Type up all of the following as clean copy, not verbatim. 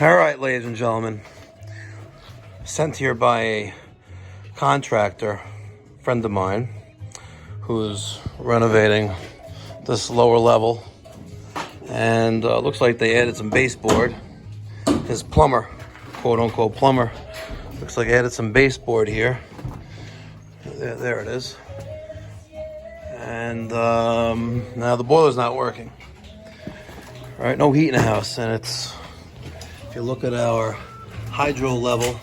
All right, ladies and gentlemen, sent here by a contractor, friend of mine, who's renovating this lower level, and looks like they added some baseboard. His plumber, quote unquote plumber, looks like added some baseboard here. There it is. And now the boiler's not working. All right, no heat in the house, and it's, if you look at our hydro level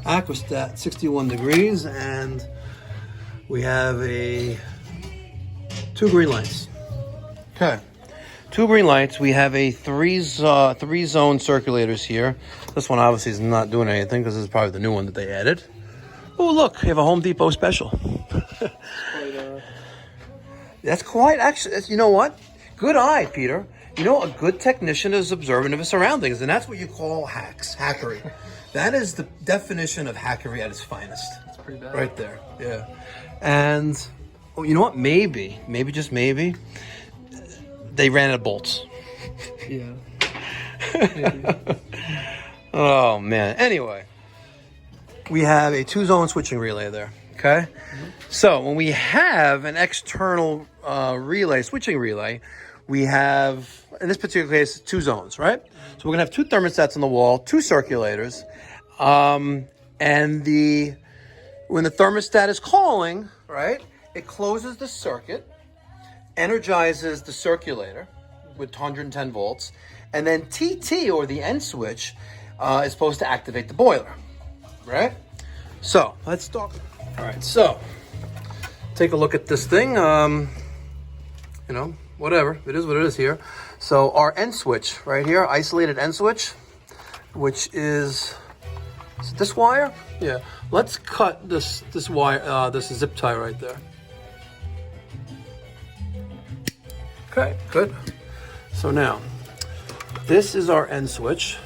Aquastat, 61 degrees, and we have two green lights. Okay, two green lights. We have a three zone circulators here. This one obviously is not doing anything because this is probably the new one that they added. Oh, look, we have a Home Depot special. That's quite, actually, you know what? Good eye, Peter. You know, a good technician is observant of his surroundings, and that's what you call hackery. That is the definition of hackery at its finest. That's pretty bad. Right there, yeah. And, oh, you know what? Maybe, just maybe, they ran out of bolts. Yeah. Maybe. Oh, man. Anyway, we have a two-zone switching relay there, okay? Mm-hmm. So when we have an external switching relay, we have, in this particular case, two zones, right? So we're gonna have two thermostats on the wall, two circulators, and when the thermostat is calling, right, it closes the circuit, energizes the circulator with 110 volts, and then TT, or the end switch, is supposed to activate the boiler, right? So let's start. All right, so take a look at this thing. You know, whatever, it is what it is here. So our end switch right here, isolated end switch, which is it this wire? Yeah. Let's cut this wire, this zip tie right there. Okay, good. So now, this is our end switch.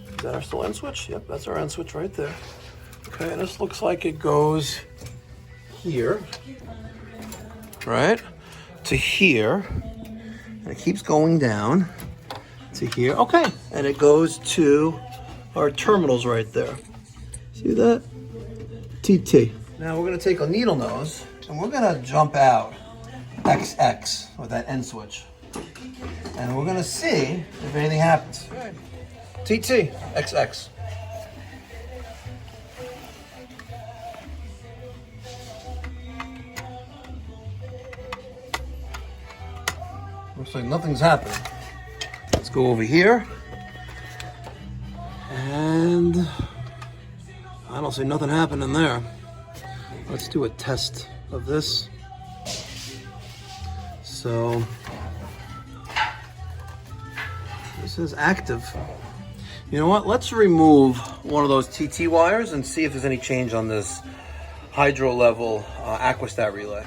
Is that our still end switch? Yep, that's our end switch right there. Okay, and this looks like it goes here, right, to here, and it keeps going down to here. Okay, and it goes to our terminals right there. See that? TT. Now we're gonna take a needle nose and we're gonna jump out XX with that end switch, and we're gonna see if anything happens. Right. TT XX. Looks like nothing's happening. Let's go over here. And I don't see nothing happening there. Let's do a test of this. So this is active. You know what? Let's remove one of those TT wires and see if there's any change on this hydro level Aquastat relay.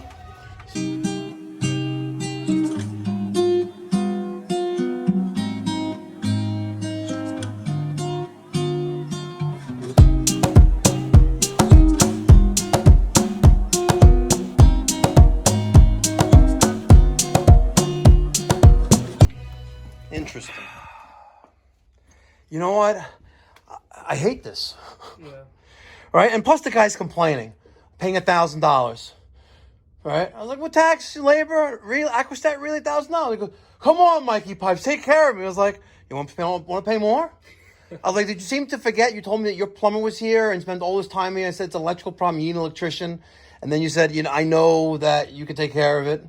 Interesting. You know what? I hate this. Yeah. Right? And plus the guy's complaining, paying $1,000. Right? I was like, what tax, labor, real Aquastat, really $1,000? He goes, come on, Mikey Pipes, take care of me. I was like, you want to pay more? I was like, did you seem to forget? You told me that your plumber was here and spent all this time here. I said, it's an electrical problem. You need an electrician. And then you said, you know, I know that you can take care of it.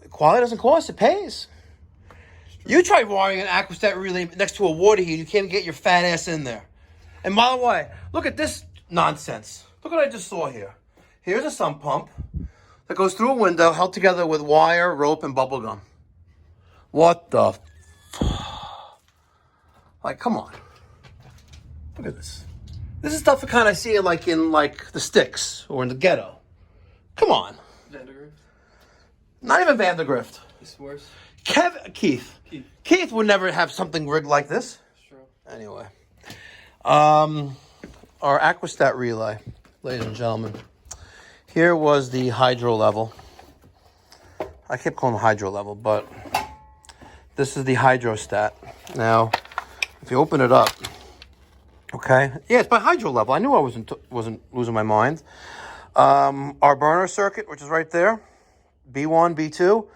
Quality doesn't cost, it pays. You try wiring an Aquastat relay next to a water heater, you can't get your fat ass in there. And by the way, look at this nonsense. Look what I just saw here. Here's a sump pump that goes through a window held together with wire, rope, and bubble gum. What the like, come on. Look at this. This is stuff I kind of see like in like the sticks or in the ghetto. Come on. Vandergrift? Not even Vandergrift. It's worse. Keith would never have something rigged like this. True. Anyway, our Aquastat relay, ladies and gentlemen. Here was the hydro level. I kept calling it hydro level, but this is the hydrostat. Now, if you open it up, okay, yeah, it's by hydro level. I knew I wasn't losing my mind. Our burner circuit, which is right there, B1, B2,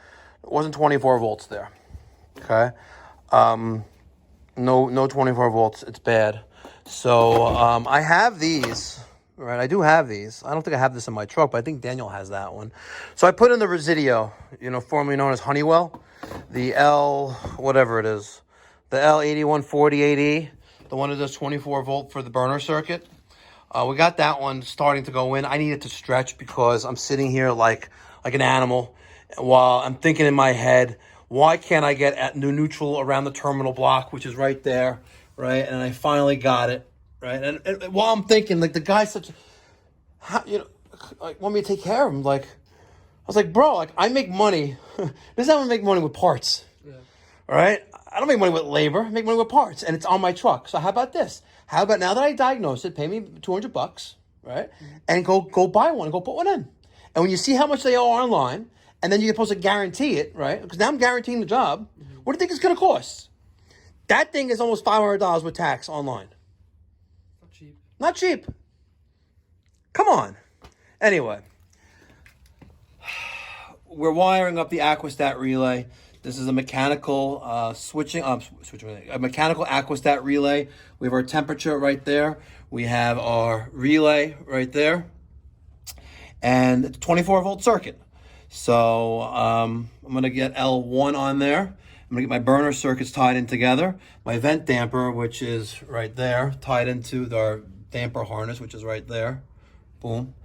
it wasn't 24 volts there. Okay, no 24 volts. It's bad. So I have these. Right, I do have these. I don't think I have this in my truck, but I think Daniel has that one. So I put in the Residio, formerly known as Honeywell, the L, whatever it is, the L8148E, the one that does 24 volt for the burner circuit. We got that one starting to go in. I need it to stretch because I'm sitting here like an animal while I'm thinking in my head, why can't I get at neutral around the terminal block, which is right there, right? And I finally got it. Right, and while I'm thinking, like, the guy's such, like, want me to take care of him. Like, I was like, bro, like, I make money. This is how I make money with parts. Yeah. All right, I don't make money with labor. I make money with parts, and it's on my truck. So how about this? How about now that I diagnose it, pay me $200, right, and go buy one, and go put one in. And when you see how much they are online, and then you're supposed to guarantee it, right? Because now I'm guaranteeing the job. What do you think it's going to cost? That thing is almost $500 with tax online. Not cheap. Come on. Anyway, we're wiring up the Aquastat relay. This is a mechanical a mechanical Aquastat relay. We have our temperature right there. We have our relay right there, and it's a 24 volt circuit. So I'm gonna get L1 on there. I'm gonna get my burner circuits tied in together. My vent damper, which is right there, tied into our damper harness, which is right there. Boom.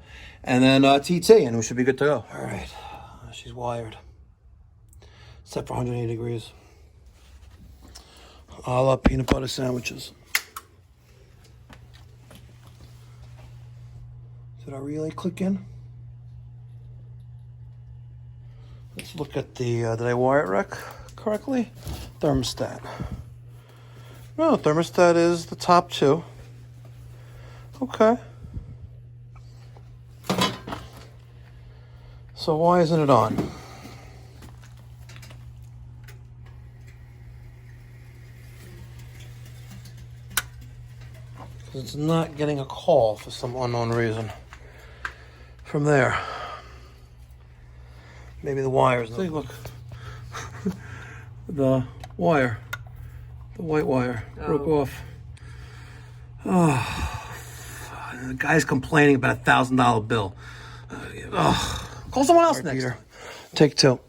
And then TT, and we should be good to go. All right. She's wired. Set for 180 degrees. I love peanut butter sandwiches. Did our relay click in? Let's look at the, did I wire it correctly? Thermostat. No, thermostat is the top two. Okay. So why isn't it on? Because it's not getting a call for some unknown reason. From there. Maybe the wire's not. See, look. The wire. The white wire broke off. Oh. The guy's complaining about a $1,000 bill. Call someone else next. Peter. Take two.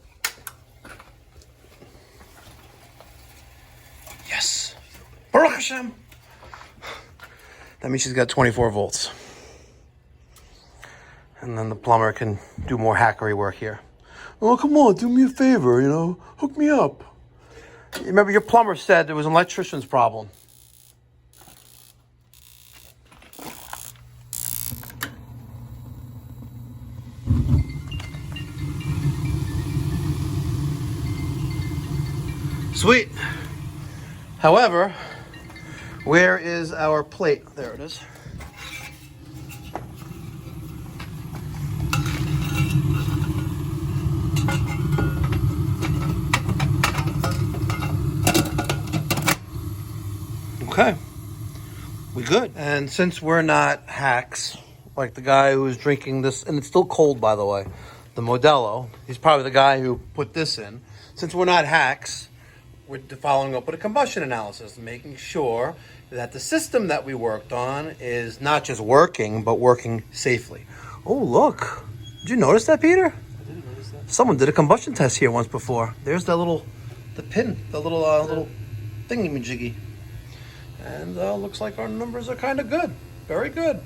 Yes. Baruch Hashem. That means she's got 24 volts. And then the plumber can do more hackery work here. Oh, come on, do me a favor, hook me up. Remember, your plumber said there was an electrician's problem. Sweet. However, where is our plate? There it is. Okay. We good. And since we're not hacks, like the guy who's drinking this, and it's still cold, by the way, the Modelo, he's probably the guy who put this in. Since we're not hacks, we're following up with a combustion analysis, making sure that the system that we worked on is not just working, but working safely. Oh, look. Did you notice that, Peter? I didn't notice that. Someone did a combustion test here once before. There's that little pin, the little thingy-majiggy. And looks like our numbers are kind of good. Very good.